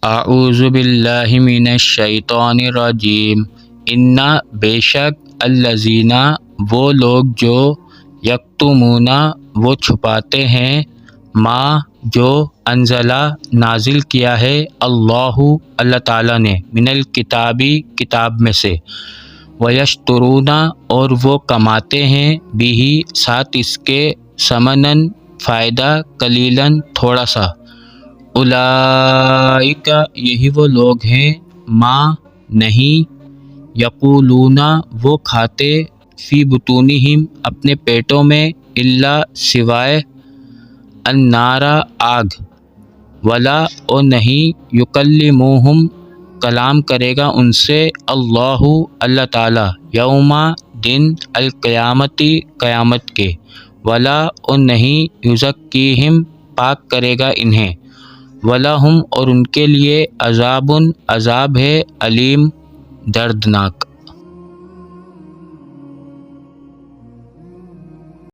اعوذ باللہ من الشیطان الرجیم، انا بے شک الذین وہ لوگ جو یکتمون وہ چھپاتے ہیں ما جو انزلہ نازل کیا ہے اللہ تعالیٰ نے من الکتابی کتاب میں سے، ویشترون اور وہ کماتے ہیں بھی ساتھ اس کے ثمناً فائدہ قلیلاً تھوڑا سا، اولئک یہی وہ لوگ ہیں ما نہیں یقولون وہ کھاتے فی بطونہم اپنے پیٹوں میں الا سوائے النار آگ، ولا اور نہیں یکلمہم کلام کرے گا ان سے اللہ تعالی یوم دن القیامتی قیامت کے، ولا اور نہیں یزکیہم پاک کرے گا انہیں، وَلَهُمْ اور ان کے لیے عذاب ہے علیم دردناک۔